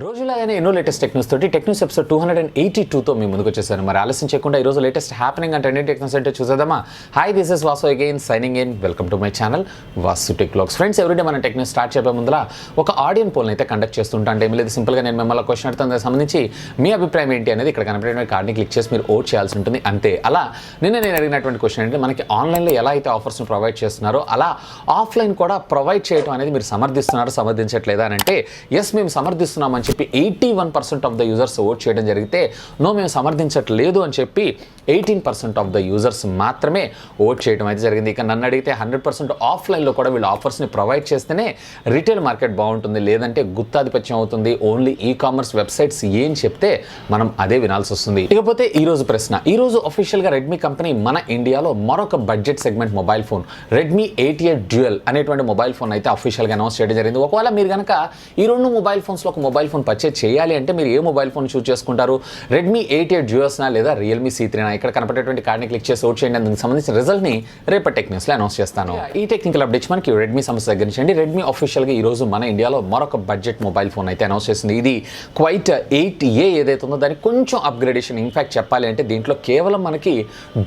రోజులాగానే ఎన్నో లేటెస్ట్ టెక్న్యూస్ తోటి టెక్న్యూస్ ఎపిసోడ్ 282తో మీ ముందుకు వచ్చేసాను. మరి ఆలస్యం చేయకుండా ఈరోజు latest happening and trending Technos అంటే చూసేద్దామా. Hi, this is Vasu again signing in. Welcome to my channel VaasuTechVlogs. Friends, everyday మన టెక్న్యూస్ స్టార్ట్ చేయబోయే ముందర ఒక ఆడియన్ పోల్ని అయితే కండక్ట్ చేస్తుంటా. అంటే ఏం లేదు, సింపుల్గా నేను మిమ్మల్ని క్వశ్చన్ అడుగుతాను, దానికి సంబంధించి మీ అభిప్రాయం ఏంటి అనేది ఇక్కడ కనపడే కార్డ్ని క్లిక్ చేసి మీరు ఓట్ చేయాల్సి ఉంటుంది, అంతే. అలా నేను అడిగినటువంటి క్వశ్చన్ అంటే, మనకి ఆన్లైన్లో ఎలా అయితే ఆఫర్స్ని ప్రొవైడ్ చేస్తున్నారో అలా ఆఫ్లైన్ కూడా ప్రొవైడ్ చేయడం అనేది మీరు సమర్థించట్లేదా అని అంటే, ఎస్ మేము సమర్థిస్తున్నామని చెప్పి 81% ఆఫ్ ద యూజర్స్ ఓట్ చేయడం జరిగితే, నో మేము సమర్థించట్లేదు అని చెప్పి 18% ఆఫ్ ద యూజర్స్ మాత్రమే ఓట్ చేయడం అయితే జరిగింది. ఇక నన్ను అడిగితే 100% ఆఫ్లైన్లో కూడా వీళ్ళు ఆఫర్స్ని ప్రొవైడ్ చేస్తేనే రిటైల్ మార్కెట్ బాగుంటుంది, లేదంటే గుత్తాధిపత్యం అవుతుంది. ఓన్లీ ఈ కామర్స్ వెబ్సైట్స్ ఏం చెప్తే మనం అదే వినాల్సి వస్తుంది. ఇకపోతే ఈరోజు ప్రశ్న, ఈరోజు అఫీషియల్గా రెడ్మీ కంపెనీ మన ఇండియాలో మరొక budget segment mobile phone Redmi 8A dual అనేటువంటి మొబైల్ ఫోన్ అయితే అఫీషియల్గా అనౌన్స్ చేయడం జరిగింది. ఒకవేళ మీరు కనుక ఈ రెండు మొబైల్ ఫోన్స్లో ఒక మొబైల్ ఫోన్ పర్చేజ్ చేయాలి అంటే మీరు ఏ మొబైల్ ఫోన్ చూస్ చేసుకుంటారు? Redmi 8A డ్యూయల్స్నా లేదా Realme C3నా? ఇక్కడ కనపడేటువంటి కార్డ్ని క్లిక్ చేసి ఓట్ చేయండి. అందుకు సంబంధించిన రిజల్ట్ని రేపటి టెక్న్యూస్లో అనౌన్స్ చేస్తాను. ఈ టెక్నికల్ అప్డేట్స్ మనకి రెడ్మీ సంస్థ దగ్గర నుంచి అండి. రెడ్మీ అఫీషియల్గా ఈ రోజు మన ఇండియాలో మరొక బడ్జెట్ మొబైల్ ఫోన్ అయితే అనౌన్స్ చేసింది. ఇది క్వైట్ 8A ఏదైతే ఉందో దానికి కొంచెం అప్గ్రేడేషన్. ఇన్ఫాక్ట్ చెప్పాలి అంటే దీంట్లో కేవలం మనకి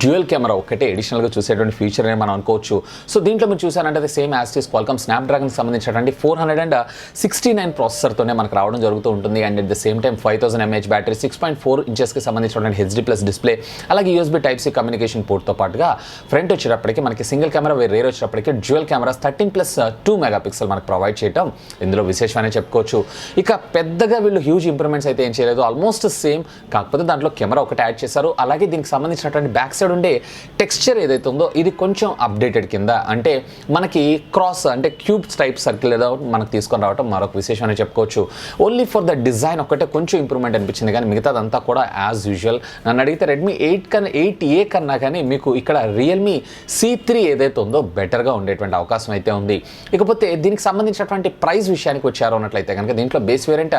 డ్యూయల్ కెమెరా ఒకటే అడిషనల్గా చూసేటువంటి ఫీచర్ అని మనం అనుకోవచ్చు. సో దీంట్లో మీరు చూసారంటే అది సేమ్ యాజ్ ఇస్ క్వాల్కమ్ స్నాప్డ్రాగన్కి సంబంధించినటువంటి 469 ప్రాసెసర్తోనే మనకు రావడం జరుగుతూ ఉంటుంది. And at the same time 5000 mAh battery, 6.4 ఇంచెస్కి సంబంధించినటువంటి HD+ డిస్ప్లే, అలాగే USB Type-C కమ్యూనికేషన్ పోర్ట్తో పాటుగా ఫ్రంట్ వచ్చేటప్పటికి మనకి సింగిల్ కెమెరా, రేర్ వచ్చేటప్పటికి డ్యూయల్ కెమెరాస్ 13+2 మెగాపిక్సెల్ మనకు ప్రొవైడ్ చేయడం ఇందులో విశేషమనే చెప్పుకోవచ్చు. ఇక పెద్దగా వీళ్ళు హ్యూజ్ ఇంప్రూవ్మెంట్స్ అయితే ఏం చేయలేదు, ఆల్మోస్ట్ సేమ్. కాకపోతే దాంట్లో కెమెరా ఒకటి యాడ్ చేశారు. అలాగే దీనికి సంబంధించినటువంటి బ్యాక్ సైడ్ ఉండే టెక్స్చర్ ఏదైతే ఉందో ఇది కొంచెం అప్డేటెడ్ కింద, అంటే మనకి క్రాస్ అంటే క్యూబ్ టైప్ సర్కిల్ ఏదో మనకు తీసుకొని రావడం మరొక విశేషం అని చెప్పుకోవచ్చు. ఓన్లీ ఫర్ ద డిజైన్ ఒకటే కొంచెం ఇంప్రూవ్మెంట్ అనిపించింది, కానీ మిగతాదంతా కూడా యాజ్ యూజువల్. నన్ను అడిగితే Redmi 8A కన్నా కానీ మీకు ఇక్కడ Realme C3 ఏదైతే ఉందో బెటర్గా ఉండేటువంటి అవకాశం అయితే ఉంది. ఇకపోతే దీనికి సంబంధించినటువంటి ప్రైస్ విషయానికి వచ్చారు అన్నట్లయితే కనుక దీంట్లో బేస్ వేరియంట్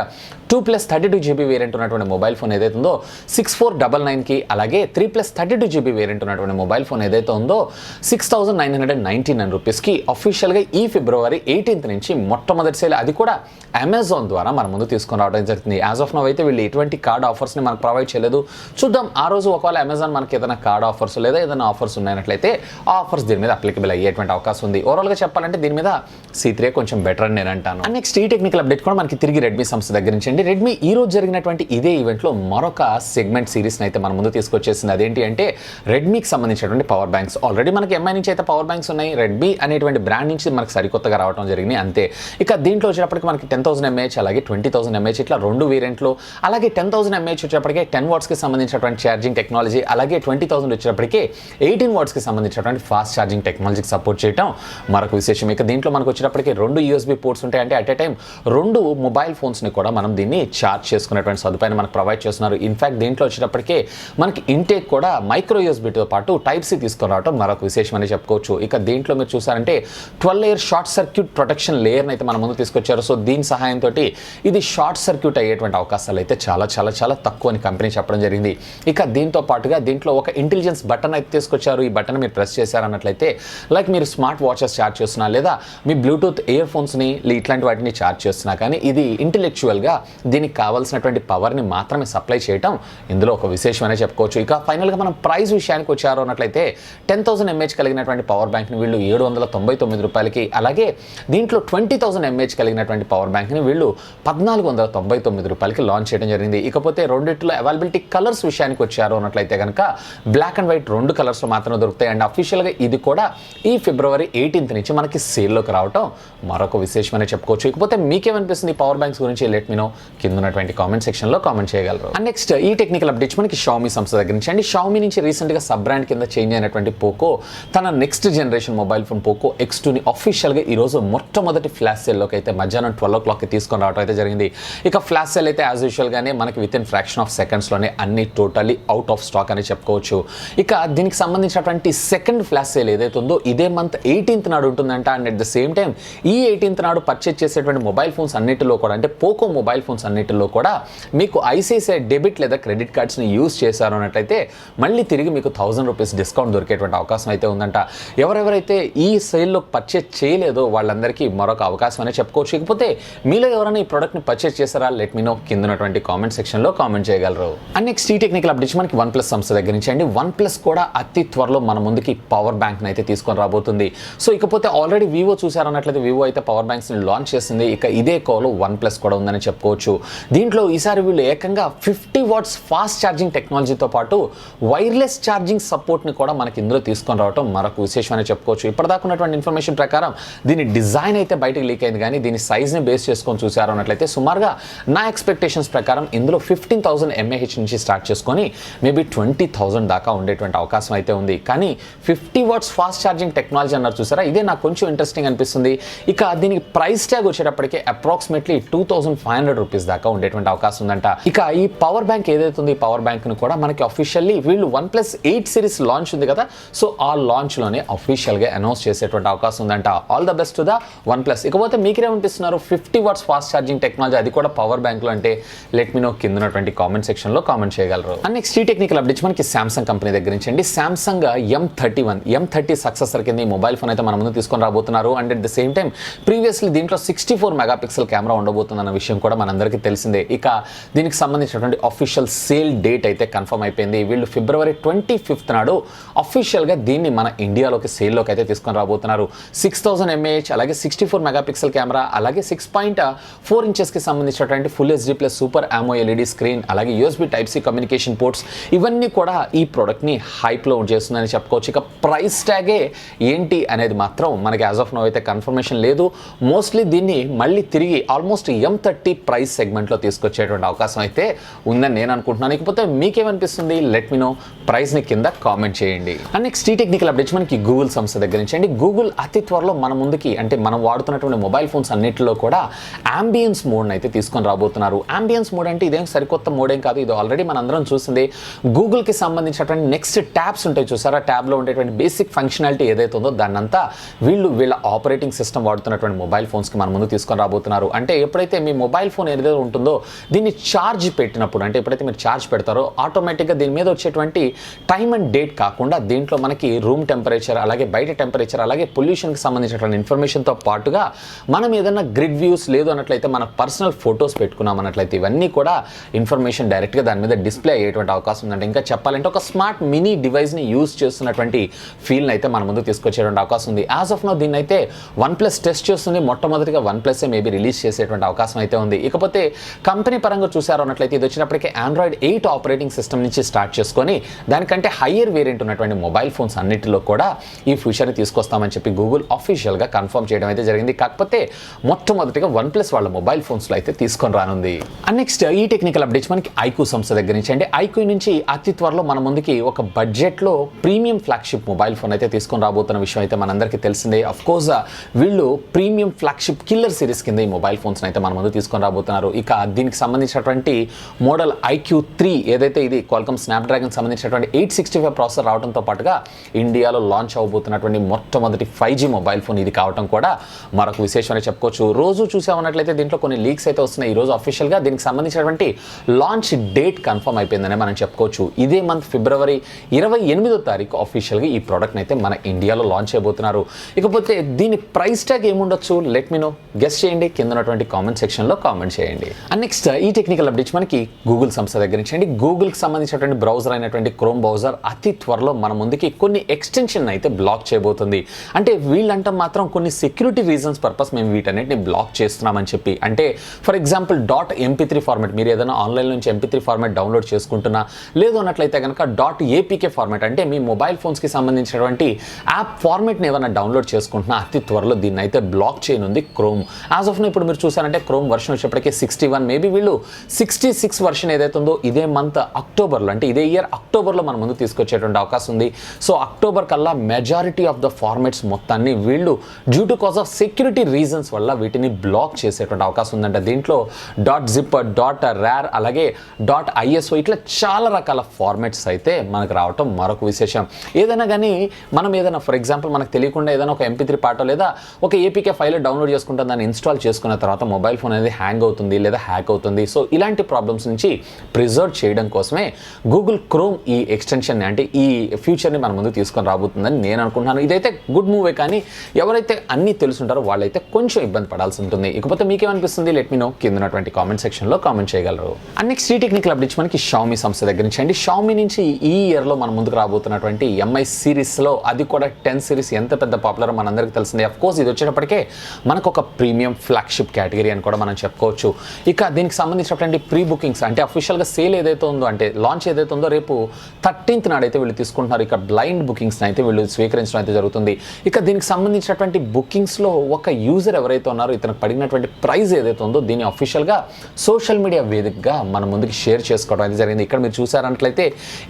2+32GB వేరియంట్ ఉన్నటువంటి మొబైల్ ఫోన్ ఏదైతే ఉందో 6499కి, అలాగే 3+32GB వేరియంట్ ఉన్నటువంటి మొబైల్ ఫోన్ ఏదైతే ఉందో 6999 రూపీస్కి అఫీషియల్గా ఈ ఫిబ్రవరి 18th నుంచి మొట్టమొదటి సేల్, అది కూడా అమెజాన్ ద్వారా మన ముందు తీసుకొని రావడం జరుగుతుంది. యాజ్ ఆఫ్ నౌ అయితే వీళ్ళు ఎటువంటి కార్డ్ ఆఫర్స్ని మనకు ప్రొవైడ్ చేయలేదు. చూద్దాం ఆ రోజు ఒకవేళ అమెజాన్ మనకి ఏదైనా కార్డ్ ఆఫర్స్ లేదా ఏదైనా ఆఫర్స్ ఉన్నాయన్నట్లయితే ఆ ఆఫర్స్ దీని మీద అప్లికబుల్ అయ్యేటువంటి అవకాశం ఉంది. ఓవరాల్గా చెప్పాలంటే దీని మీద C3 కొంచెం బెటర్ అని నేను అంటాను. అండ్ నెక్స్ట్ ఈ టెక్నికల్ అప్డేట్ కూడా మనకి తిరిగి రెడ్మీ సంస్థ దగ్గర నుంచి అండి. రెడ్మీ ఈ రోజు జరిగినటువంటి ఇదే ఈవెంట్లో మరొక సెగ్మెంట్ సిరీస్ని అయితే మన ముందు తీసుకొచ్చేసింది. అదేంటి అంటే రెడ్మీకి సంబంధించినటువంటి పవర్ బ్యాంక్స్. ఆల్రెడీ మనకి ఎంఐ నుంచి అయితే పవర్ బ్యాంక్స్ ఉన్నాయి, రెడ్మీ అనేటువంటి బ్రాండ్ నుంచి మనకి సరికొత్తగా రావడం జరిగింది, అంతే. ఇక దీంట్లో వచ్చేటప్పటికి మనకి 10,000 mAh అలాగే 20,000 mAh ఇట్లా రెండు వేరియంట్లు, అలాగే 10,000 mAh వచ్చేటప్పటికే 10 వాట్స్కి సంబంధించినటువంటి ఛార్జింగ్ టెక్నాలజీ, అలాగే 20,000 వచ్చేటప్పటికే 18 వాట్స్కి సంబంధించినటువంటి ఫాస్ట్ ఛార్జింగ్ టెక్నాలజీకి సపోర్ట్ చేయడం మరొక విశేషం. ఇక దీంట్లో మనకు వచ్చేటప్పటికి 2 USB పోర్ట్స్ ఉంటాయి, అంటే అట్ ఏ టైం 2 మొబైల్ ఫోన్స్ని కూడా మనం దీన్ని ఛార్జ్ చేసుకునేటువంటి సదుపాయాన్ని మనకు ప్రొవైడ్ చేస్తున్నారు. ఇన్ఫాక్ట్ దీంట్లో వచ్చేటప్పటికే మనకి ఇంటేక్ కూడా మైక్రో USB-తో పాటు Type-C తీసుకొని రావడం మరొక విశేషం అని చెప్పుకోవచ్చు. ఇక దీంట్లో మీరు చూసారంటే 12 లేయర్ షార్ట్ సర్క్యూట్ ప్రొటెక్షన్ లేయర్ని అయితే మన ముందు తీసుకొచ్చారు. సో దీని సహాయంతో ఇది షార్ట్ సర్క్యూట్ అయ్యేటువంటి అవకాశాలు అయితే చాలా చాలా చాలా తక్కువ అని కంపెనీ చెప్పడం జరిగింది. ఇక దీంతో పాటుగా దీంట్లో ఒక ఇంటెలిజెన్స్ బటన్ అయితే తీసుకొచ్చారు. ఈ బటన్ మీరు ప్రెస్ చేశారన్నట్లయితే లైక్ మీరు స్మార్ట్ వాచెస్ ఛార్జ్ చేస్తున్నా లేదా మీ బ్లూటూత్ ఇయర్ ఫోన్స్ని ఇట్లాంటి వాటిని ఛార్జ్ చేస్తున్నా కానీ ఇది ఇంటెలెక్చువల్గా దీనికి కావాల్సినటువంటి పవర్ని మాత్రమే సప్లై చేయడం ఇందులో ఒక విశేషం అనే చెప్పుకోవచ్చు. ఇక ఫైనల్గా మనం ప్రైస్ విషయానికి వచ్చారు అన్నట్లయితే 10,000 mAh కలిగినటువంటి పవర్ బ్యాంక్ని వీళ్ళు 799 రూపాయలకి, అలాగే దీంట్లో 20,000 mAh కలిగినటువంటి పవర్ బ్యాంక్ని వీళ్ళు 1499 రూపాయలకి లాంచ్ చేయడం జరిగింది. ఇకపోతే రెండిట్లో అవైలబిలిటీ కలర్స్ విషయానికి వచ్చారు అన్నట్లయితే కనుక బ్లాక్ అండ్ వైట్ 2 కలర్స్లో మాత్రమే దొరుకుతాయి. అండ్ అఫీషియల్గా ఇది కూడా ఈ ఫిబ్రవరి 18th నుంచి మనకి సేల్లోకి రావడం మరొక విశేషమని చెప్పుకోవచ్చు. ఇకపోతే మీకేమనిపిస్తుంది పవర్ బ్యాంక్స్ గురించి? లెట్ మీ నో కింద ఉన్నటువంటి కామెంట్ సెక్షన్లో కామెంట్ చేయగలరు. అండ్ నెక్స్ట్ ఈ టెక్నికల్ అప్డేట్స్ మనకి Xiaomi సంస్థ దగ్గర నుంచి అండి. Xiaomi నుంచి రీసెంట్గా సబ్ బ్రాండ్ కింద చేంజ్ అయినటువంటి పోకో తన next generation mobile phone Poco X2ని అఫీషియల్గా ఈరోజు మొట్టమొదటి ఫ్లాష్ సేల్లోకి అయితే మధ్యాహ్నం 12 o'clockకి తీసుకొని రావడం అయితే జరిగింది. ఇక ఫ్లాష్ సేల్ అయితే యాజ్ యూజువల్గానే మనకి విత్ ఇన్ ఫ్రాక్షన్ ఆఫ్ సెకండ్స్లోనే అన్ని టోటలీ అవుట్ ఆఫ్ స్టాక్ అని చెప్పుకోవచ్చు. ఇక దీనికి సంబంధించినటువంటి సెకండ్ ఫ్లాష్ సేల్ ఏదైతే ఉందో ఇదే మంత్ 18th నాడు ఉంటుందంట. And at the same time ఈ 18th నాడు పర్చేజ్ చేసేటువంటి మొబైల్ ఫోన్స్ అన్నిటిలో కూడా, అంటే పోకో మొబైల్ ఫోన్స్ అన్నిటిలో కూడా మీకు ICICI డెబిట్ లేదా క్రెడిట్ కార్డ్స్ని యూజ్ చేశారు అన్నట్లయితే మళ్ళీ తిరిగి మీకు 1000 రూపీస్ డిస్కౌంట్ దొరికేటువంటి అవకాశం అయితే ఉందంట. ఎవరెవరైతే ఈ సేల్లో పర్చేజ్ చేయలేదో వాళ్ళందరికీ మరొక అవకాశం అనే చెప్పుకోవచ్చు. ఇకపోతే మీలో ఎవరైనా ఈ ప్రోడక్ట్ని పర్చేజ్ పర్చేస్ చేశారా? లెట్ మీ నో కింద ఉన్నటువంటి కామెంట్ సెక్షన్లో కామెంట్ చేయగలరు. అండ్ నెక్స్ట్ ఈ టెక్నికల్ అప్డేట్స్ మనకి OnePlus సంస్థ దగ్గర నుంచి అండి. OnePlus కూడా అతి త్వరలో మన ముందుకి పవర్ బ్యాంక్ని అయితే తీసుకొని రాబోతుంది. సో ఇకపోతే ఆల్రెడీ వివో చూసారన్నట్లయితే వివో అయితే పవర్ బ్యాంక్స్ని లాంచ్ చేసింది. ఇక ఇదే కోలో OnePlus కూడా ఉందని చెప్పుకోవచ్చు. దీంట్లో ఈసారి వీళ్ళు ఏకంగా 50 వాట్స్ ఫాస్ట్ ఛార్జింగ్ టెక్నాలజీతో పాటు వైర్లెస్ ఛార్జింగ్ సపోర్ట్ని కూడా మనకి ఇందులో తీసుకొని రావడం మరొక విశేషం అని చెప్పుకోవచ్చు. ఇప్పటిదాకా ఉన్నటువంటి ఇన్ఫర్మేషన్ ప్రకారం దీని డిజైన్ అయితే బయటకు లీక్ అయింది, కానీ దీని సైజ్ని బేస్ చేసుకొని చూసారు అన్నట్లయితే సుమారుగా నా ఎక్స్పెక్టేషన్స్ ప్రకారం ఇందులో 15,000 mAh నుంచి స్టార్ట్ చేసుకొని మేబీ 20,000 దాకా ఉండేటువంటి అవకాశం అయితే ఉంది. కానీ 50 వాట్స్ ఫాస్ట్ ఛార్జింగ్ టెక్నాలజీ అన్నారు చూసారా, ఇదే నాకు కొంచెం ఇంట్రెస్టింగ్ అనిపిస్తుంది. ఇక దీనికి ప్రైస్ ట్యాగ్ వచ్చేటప్పటికే అప్రాక్సిమేట్లీ 2,500 రూపీస్ దాకా ఉండేటువంటి అవకాశం ఉందంట. ఇక ఈ పవర్ బ్యాంక్ ఏదైతే ఉంది, ఈ పవర్ బ్యాంక్ను కూడా మనకి అఫీషియల్లీ వీళ్ళు OnePlus 8 సిరీస్ లాంచ్ ఉంది కదా, సో ఆ లాంచ్లోనే అఫీషియల్గా అనౌన్స్ చేసేటువంటి అవకాశం ఉందంట. All the best to the OnePlus. ఇకపోతే మీకేమనిపిస్తున్నారు? 50 వాట్స్ ఫాస్ట్ ఛార్జింగ్ టెక్నాలజీ, అది కూడా పవర్ బ్యాంక్లో అంటే లెట్ మీ నో కింద ఉన్నటువంటి కామెంట్ సెక్షన్లో కామెంట్ చేయగలరు. అండ్ నెక్స్ట్ ఈ టెక్నికల్ అప్డేట్స్ మనకి సామ్సంగ్ కంపెనీ దగ్గర నుంచి అండి. సామ్సంగ్ M30 సక్సెసర్ కింద ఈ మొబైల్ ఫోన్ అయితే మన ముందు తీసుకొని రాబోతున్నారు. And at the same time previously దీంట్లో 64 మెగాపిక్సెల్ కెమెరా ఉండబోతుందన్న విషయం కూడా మనందరికీ తెలిసిందే. ఇక దీనికి సంబంధించినటువంటి అఫీషియల్ సేల్ డేట్ అయితే కన్ఫర్మ్ అయిపోయింది. వీళ్ళు ఫిబ్రవరి 25th నాడు అఫీషియల్గా దీన్ని మన ఇండియాలోకి సేల్లోకి అయితే తీసుకొని రాబోతున్నారు. 6000 mAh, అలాగే 64 మెగాపిక్సెల్ కెమెరా, అలాగే 6.4 ఇంచెస్కి సంబంధించినటువంటి full HD plus super AMOLED screen, అలాగే USB Type-C కమ్యూనికేషన్ పోర్ట్స్, ఇవన్నీ కూడా ఈ ప్రోడక్ట్ని హైప్లో చేస్తుందని చెప్పుకోవచ్చు. ఇక ప్రైస్ ట్యాగే ఏంటి అనేది మాత్రం మనకి యాజ్ ఆఫ్ నో అయితే కన్ఫర్మేషన్ లేదు. మోస్ట్లీ దీన్ని మళ్ళీ తిరిగి ఆల్మోస్ట్ M30 ప్రైస్ సెగ్మెంట్లో తీసుకొచ్చేటువంటి అవకాశం అయితే ఉందని నేను అనుకుంటున్నాను. ఇకపోతే మీకేమనిపిస్తుంది? లెట్ మీ నో ప్రైస్ని కింద కామెంట్ చేయండి. అండ్ నెక్స్ట్ ఈ టెక్నికల్ అప్డేట్స్ మనకి గూగుల్ సంస్థ దగ్గర నుంచి అండి. గూగుల్ అతి త్వరలో మన ముందుకి అంటే మనం వాడుతున్నటువంటి మొబైల్ ఫోన్స్ అన్నింటిలో కూడా అంబియన్స్ మోడ్ని అయితే తీసుకొని రాబోతున్నారు. అంబియన్స్ మోడ్ అంటే ఇదేం సరికొత్త మోడ్ ఏం కాదు, ఇది ఆల్రెడీ మనందరం చూసింది. గూగుల్కి సంబంధించినటువంటి నెక్స్ట్ ట్యాబ్స్ ఉంటాయి చూసారా, ట్యాబ్లో ఉండేటువంటి బేసిక్ ఫంక్షనాలిటీ ఏదైతే ఉందో దాన్నంతా వీళ్ళ ఆపరేటింగ్ సిస్టమ్ వాడుతున్నటువంటి మొబైల్ ఫోన్స్కి మన ముందు తీసుకొని రాబోతున్నారు. అంటే ఎప్పుడైతే మీ మొబైల్ ఫోన్ ఏదైతే ఉంటుందో దీన్ని ఛార్జ్ పెట్టినప్పుడు, అంటే ఎప్పుడైతే మీరు ఛార్జ్ పెడతారో ఆటోమేటిక్గా దీని మీద వచ్చేటువంటి టైమ్ అండ్ డేట్ కాకుండా దీంట్లో మనకి రూమ్ టెంపరేచర్, అలాగే బయట టెంపరేచర్, అలాగే పొల్యూషన్కి సంబంధించినటువంటి ఇన్ఫర్మేషన్తో పాటుగా మనం ఏదైనా గ్రిడ్ వ్యూస్ లేదు అన్నట్లయితే మన పర్సనల్ ఫొటోస్ పెట్టుకున్నాం అన్నట్లయితే ఇవన్నీ కూడా ఇన్ఫర్మేషన్ డైరెక్ట్గా దాని మీద డిస్ప్లే అయ్యేటువంటి అవకాశం ఉందంటే, ఇంకా చెప్పాలంటే ఒక స్మార్ట్ మినీ డివైస్ని యూజ్ చేస్తున్నటువంటి ఫీల్ని అయితే మన ముందు తీసుకొచ్చేటువంటి అవకాశం ఉంది. యాజ్ ఆఫ్ నో దీన్ని అయితే OnePlus టెస్ట్ చేస్తుంది. మొట్టమొదటిగా OnePlus మేబీ రిలీజ్ చేసేటువంటి అవకాశం అయితే ఉంది. ఇకపోతే కంపెనీ పరంగా చూసారు అన్నట్లయితే ఇది వచ్చినప్పటికీ Android 8 ఆపరేటింగ్ సిస్టమ్ నుంచి స్టార్ట్ చేసుకొని దానికంటే హయ్యర్ వేరియంట్ ఉన్నటువంటి మొబైల్ ఫోన్స్ అన్నిటిలో కూడా ఈ ఫ్యూచర్ని తీసుకొస్తామని చెప్పి గూగుల్ అఫీషియల్గా కన్ఫర్మ్ చేయడం అయితే జరిగింది. కాకపోతే మొట్టమొదటిగా OnePlus వాళ్ళ మొబైల్ ఫోన్స్లో అయితే తీసుకొని రానుంది. అండ్ నెక్స్ట్ ఈ టెక్నికల్ అప్డేట్స్ మనకి IQOO సంస్థ దగ్గర నుంచి అండి. IQOO నుంచి అతి త్వరలో మన ముందుకి ఒక బడ్జెట్లో ప్రీమియం ఫ్లాగ్షిప్ మొబైల్ ఫోన్ అయితే తీసుకొని రాబోతున్న విషయం అయితే మనందరికీ తెలిసిందే. అఫ్ కోర్స్ వీళ్ళు ప్రీమియం ఫ్లాగ్షిప్ కిల్లర్ సిరీస్ కింద ఈ మొబైల్ ఫోన్స్ అయితే మన ముందు తీసుకొని రాబోతున్నారు. ఇక దీనికి సంబంధించినటువంటి మోడల్ IQOO3 ఏదైతే ఇది క్వాల్కమ్ స్నాప్డ్రాగన్ సంబంధించినటువంటి 865 ప్రాసెసర్ రావడంతో పాటుగా ఇండియాలో లాంచ్ అవబోతున్నటువంటి మొట్టమొదటి 5G మొబైల్ ఫోన్ ఇది కావడం కూడా మరొక విశేషం అని చెప్పుకోవచ్చు. రోజు చూసామన్నట్లయితే దీంట్లో కొన్ని లీక్స్ అయితే వస్తున్నాయి. ఈ రోజు అఫీషియల్గా దీనికి సంబంధించినటువంటి లాంచ్ డేట్ కన్ఫర్మ్ అయిపోయిందని మనం చెప్పుకోవచ్చు. ఇదే మంత్ ఫిబ్రవరి 28వ తారీఖు అఫీషియల్గా ఈ ప్రోడక్ట్ని అయితే మన ఇండియాలో లాంచ్ చేయబోతున్నారు. ఇకపోతే దీని ప్రైస్ ట్యాగ్ ఏముండొచ్చు? లెట్ మీ నో, గెస్ చేయండి, కింద ఉన్నటువంటి కామెంట్ సెక్షన్లో కామెంట్ చేయండి. అండ్ నెక్స్ట్ ఈ టెక్నికల్ అప్డేట్స్ మనకి గూగుల్ సంస్థ దగ్గర నుంచి అండి. గూగుల్కి సంబంధించినటువంటి బ్రౌజర్ అయినటువంటి క్రోమ్ బ్రౌజర్ అతి త్వరలో మన ముందుకి కొన్ని ఎక్స్టెన్షన్ అయితే బ్లాక్ చేయబోతుంది. అంటే వీళ్ళంటే మాత్రం కొన్ని సెక్యూరిటీ రీజన్స్ పర్పస్ మేము వీటన్నిటిని బ్లాక్ చేస్తున్నామని చెప్పి, అంటే ఫర్ ఎగ్జాంపుల్ .mp3 ఫార్మాట్, మీరు ఏదైనా ఆన్లైన్ నుంచి MP3 ఫార్మాట్ డౌన్లోడ్ చేసుకుంటున్నా, లేదు అన్నట్లయితే కనుక .apk ఫార్మాట్, అంటే మీ మొబైల్ ఫోన్స్కి సంబంధించినటువంటి యాప్ ఫార్మాట్ని ఏమైనా డౌన్లోడ్ చేసుకుంటున్నా అతి త్వరలో దీన్ని అయితే బ్లాక్ చేయనుంది క్రోమ్. యాజ్ ఆఫ్ నో ఇప్పుడు మీరు చూసారంటే క్రోమ్ వర్షన్ వచ్చేప్పటికీ 61, మేబీ వీళ్ళు 66 వర్షన్ ఏదైతే ఉందో ఇదే మంత్ అక్టోబర్లో, అంటే ఇదే ఇయర్ అక్టోబర్లో మన ముందు తీసుకొచ్చేటువంటి అవకాశం ఉంది. సో అక్టోబర్ కల్లా మెజారిటీ ఆఫ్ ద ఫార్మాట్స్ మొత్తాన్ని వీళ్ళు due to cause of security reasons వల్ల వీటిని బ్లాక్ చేసేటువంటి అవకాశం ఉందంట. దీంట్లో .zip, .rar, అలాగే .iso ఇట్లా చాలా రకాల ఫార్మాట్స్ అయితే మనకు రావటం మరొక విశేషం. ఏదైనా కానీ మనం ఏదైనా ఫర్ ఎగ్జాంపుల్ మనకు తెలియకుండా ఏదైనా ఒక MP3 పాటో లేదా ఒక APK ఫైల్ డౌన్లోడ్ చేసుకుంటాం, దాన్ని ఇన్స్టాల్ చేసుకున్న తర్వాత మొబైల్ ఫోన్ అనేది హ్యాంగ్ అవుతుంది లేదా హ్యాక్ అవుతుంది. సో ఇలాంటి ప్రాబ్లమ్స్ నుంచి ప్రిజర్వ్ చేయడం కోసమే గూగుల్ క్రోమ్ ఈ ఎక్స్టెన్షన్ అంటే ఈ ఫ్యూచర్ని మన ముందు తీసుకొని రాబోతుందని నేను అనుకుంటున్నాను. ఇదైతే గుడ్ మూవే, కానీ ఎవరైతే అన్నీ తెలుసుంటారో వాళ్ళైతే కొంచెం ఇబ్బంది పడాల్సి ఉంటుంది. ఇకపోతే మీకేమనిపిస్తుంది? లెట్ మీ నో కింద ఉన్నటువంటి కామెంట్ సెక్షన్లో కామెంట్ చేయగలరు. అండ్ నెక్స్ట్ ఈ టెక్నికల్ అప్డేట్స్ మనకి Xiaomi సంస్థ దగ్గర నుంచి అండి. Xiaomi నుంచి ఈ ఇయర్లో మన ముందుకు రాబోతున్నటువంటి MI సిరీస్లో అది కూడా 10 సిరీస్ ఎంత పెద్ద పాపులర్ మనందరికీ తెలిసిందే. అఫ్ కోర్స్ ఇది వచ్చేటప్పటికే మనకు ఒక ప్రీమియం ఫ్లాగ్షిప్ కేటగిరీ అని కూడా మనం చెప్పుకోవచ్చు. ఇక దీనికి సంబంధించినటువంటి ప్రీ బుకింగ్స్ అంటే అఫీషియల్గా సేల్ ఏదైతే ఉందో అంటే లాంచ్ ఏదైతే ఉందో రేపు 13th నాడైతే వీళ్ళు తీసుకుంటున్నారు. ఇక బ్లైండ్ బుకింగ్స్ అయితే వీళ్ళు స్వీకరించడం అయితే జరుగుతుంది. ఇక దీనికి సంబంధించినటువంటి బుకింగ్స్లో ఒక యూజర్ ఎవరైతే ఉన్నారో ఇతనికి పడినటువంటి ప్రైస్ ఏదైతే ఉందో దీన్ని అఫీషియల్గా సోషల్ మీడియా వేదికగా మన ముందుకు షేర్ చేసుకోవడం అయితే జరిగింది. ఇక్కడ మీరు చూసారన్నట్లయితే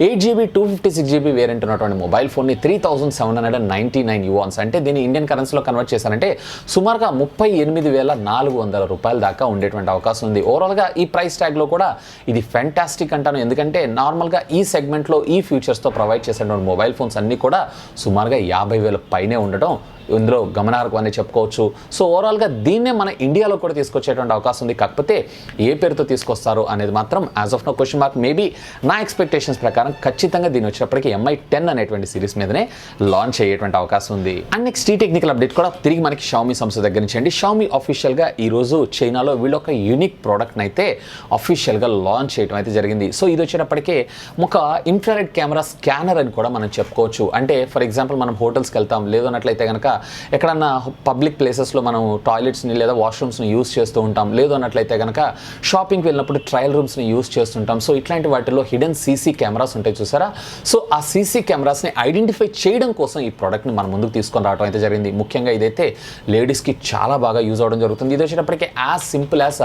8GB 256GB వేరియంట్ ఉన్నటువంటి మొబైల్ ఫోన్ని 3799 యువాన్స్ అంటే దీన్ని ఇండియన్ కరెన్సీలో కన్వర్ట్ చేశారంటే సుమారుగా 38,400 రూపాయల దాకా ఉండేటువంటి అవకాశం ఉంది. ఓవరాల్గా ఈ ప్రైస్ ట్యాగ్లో కూడా ఇది ఫ్యాంటాస్టిక్ అంటాను. ఎందుకంటే నార్మల్గా ఈ సెగ్మెంట్లో ఈ ఫీచర్స్తో ప్రొవైడ్ చేసేటువంటి మొబైల్ ఫోన్స్ అన్నీ కూడా సుమారుగా 50,000 పైనే ఉండటం ఇందులో గమనార్హం అని చెప్పుకోవచ్చు. సో ఓవరాల్గా దీన్నే మన ఇండియాలో కూడా తీసుకొచ్చేటువంటి అవకాశం ఉంది. కాకపోతే ఏ పేరుతో తీసుకొస్తారు అనేది మాత్రం as of no question mark. Maybe నా ఎక్స్పెక్టేషన్స్ ప్రకారం ఖచ్చితంగా దీని వచ్చేటప్పటికి MI 10 అనేటువంటి సిరీస్ మీదనే లాంచ్ అయ్యేటువంటి అవకాశం ఉంది. అండ్ నెక్స్ట్ ఈ టెక్నికల్ అప్డేట్ కూడా తిరిగి మనకి Xiaomi సంస్థ దగ్గర నుంచి అండి. Xiaomi అఫీషియల్గా ఈరోజు చైనాలో వీళ్ళు ఒక యూనిక్ ప్రోడక్ట్ని అయితే అఫీషియల్గా లాంచ్ చేయడం అయితే జరిగింది. సో ఇది వచ్చేటప్పటికే ఒక ఇన్ఫ్రారెడ్ కెమెరా స్కానర్ అని కూడా మనం చెప్పుకోవచ్చు. అంటే ఫర్ ఎగ్జాంపుల్ మనం హోటల్స్కి వెళ్తాం, లేదు అన్నట్లయితే కనుక ఎక్కడన్నా పబ్లిక్ ప్లేసెస్లో మనం టాయిలెట్స్ని లేదా వాష్రూమ్స్ని యూస్ చేస్తూ ఉంటాం, లేదు అన్నట్లయితే కనుక షాపింగ్కి వెళ్ళినప్పుడు ట్రయల్ రూమ్స్ని యూస్ చేస్తుంటాం. సో ఇట్లాంటి వాటిలో హిడెన్ సీసీ కెమెరాస్ ఉంటాయి చూసారా. సో ఆ సీసీ కెమెరాస్ని ఐడెంటిఫై చేయడం కోసం ఈ ప్రోడక్ట్ని మన ముందుకు తీసుకొని రావడం అయితే జరిగింది. ముఖ్యంగా ఇదైతే లేడీస్కి చాలా బాగా యూజ్ అవ్వడం జరుగుతుంది. ఇది వచ్చేటప్పటికే యాజ్ సింపుల్ యాజ్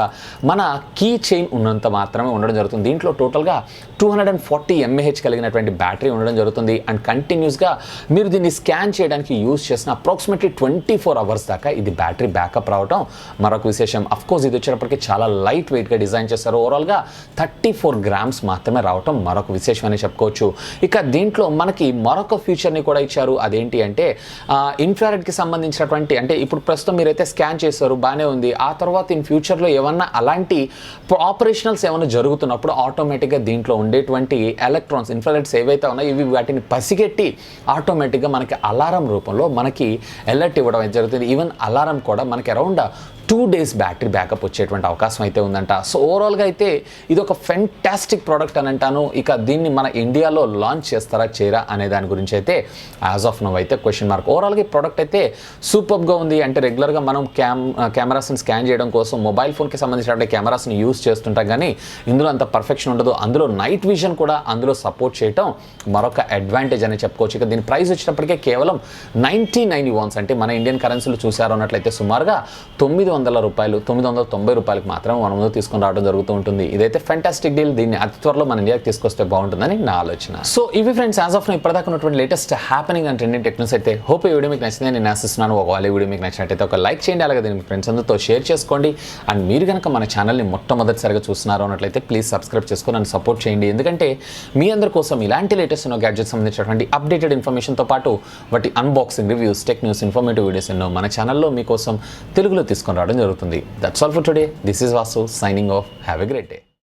మన కీ చైన్ ఉన్నంత మాత్రమే ఉండడం జరుగుతుంది. దీంట్లో టోటల్గా 240 mAh కలిగినటువంటి బ్యాటరీ ఉండడం జరుగుతుంది. అండ్ కంటిన్యూస్గా మీరు దీన్ని స్కాన్ చేయడానికి యూజ్ చేసిన అప్రాక్సిమేట్లీ 24 అవర్స్ దాకా ఇది బ్యాటరీ బ్యాకప్ రావడం మరొక విశేషం. అఫ్ కోర్స్ ఇది వచ్చేటప్పటికి చాలా లైట్ వెయిట్గా డిజైన్ చేస్తారు. ఓవరాల్గా 34 గ్రామ్స్ మాత్రమే రావడం మరొక విశేషం అని చెప్పుకోవచ్చు. ఇక దీంట్లో మనకి మరొక ఫీచర్ని కూడా ఇచ్చారు. అదేంటి అంటే ఇన్ఫ్రారెడ్కి సంబంధించినటువంటి అంటే ఇప్పుడు ప్రస్తుతం మీరైతే స్కాన్ చేస్తారు బాగానే ఉంది. ఆ తర్వాత ఇన్ ఫ్యూచర్లో ఏమన్నా అలాంటి ఆపరేషనల్స్ ఏమైనా జరుగుతున్నప్పుడు ఆటోమేటిక్గా దీంట్లో ఉండేటువంటి ఎలక్ట్రాన్స్ ఇన్ఫ్రారెడ్స్ ఏవైతే ఉన్నాయో ఇవి వాటిని పసిగట్టి ఆటోమేటిక్గా మనకి అలారం రూపంలో మనకి అలర్ట్ ఇవ్వడం అయితే జరుగుతుంది. ఈవెన్ అలారం కూడా మనకి అరౌండ్ 2 days బ్యాటరీ బ్యాకప్ వచ్చేటువంటి అవకాశం అయితే ఉందంట. సో ఓవరాల్గా అయితే ఇది ఒక ఫెంటాస్టిక్ ప్రోడక్ట్ అని అంటాను. ఇక దీన్ని మన ఇండియాలో లాంచ్ చేస్తారా చేయరా అనే దాని గురించి అయితే యాజ్ ఆఫ్ నో అయితే క్వశ్చన్ మార్క్. ఓవరాల్గా ఈ ప్రోడక్ట్ అయితే సూపర్గా ఉంది. అంటే రెగ్యులర్గా మనం కెమెరాస్ని స్కాన్ చేయడం కోసం మొబైల్ ఫోన్కి సంబంధించిన కెమెరాస్ని యూస్ చేస్తుంటాం, కానీ ఇందులో అంత పర్ఫెక్షన్ ఉండదు. అందులో నైట్ విజన్ కూడా అందులో సపోర్ట్ చేయడం మరొక అడ్వాంటేజ్ అని చెప్పుకోవచ్చు. ఇక దీని ప్రైస్ వచ్చినప్పటికే కేవలం 99 యువాన్స్ అంటే మన ఇండియన్ కరెన్సీలో చూసారు అన్నట్లయితే సుమారుగా 900 రూపాయలు 990 రూపాయలకి మాత్రం మన ముందు తీసుకొని రావడం జరుగుతూ ఉంటుంది. ఇదైతే ఫెంటాస్టిక్ డీల్. దీన్ని అతి త్వరలో మన ఇండియాకి తీసుకొస్తే బాగుంటుందని నా ఆలోచన. సో ఇవి ఫ్రెండ్స్ యాజ్ ఆఫ్ ఇప్పటిదాకా ఉన్నటువంటి latest happening and trending techniques అయితే హోప్ ఈ వీడియో మీకు నచ్చిందని నేను ఆశిస్తున్నాను. ఒకవేళ ఈ వీడియో మీకు నచ్చినట్టయితే ఒక లైక్ చేయండి, అలాగే దీన్ని మీ ఫ్రెండ్స్ అందరితో షేర్ చేసుకోండి. అండ్ మీరు కనుక మన ఛానల్ని మొట్టమొదటిసారిగా చూస్తున్నారు అన్నట్లయితే ప్లీజ్ సబ్స్క్రైబ్ చేసుకొని నన్ను సపోర్ట్ చేయండి. ఎందుకంటే మీ అందరి కోసం ఇలాంటి లేటెస్ట్ గ్యాడ్జెట్ సంబంధించినటువంటి అప్డేటెడ్ ఇన్ఫర్మేషన్తో పాటు వాటి unboxing reviews tech news informative videos ఎన్నో మన ఛానల్లో మీకోసం తెలుగులో తీసుకొని రావడం జరుగుతుంది. That's all for today. This is Vasu signing off. Have a great day.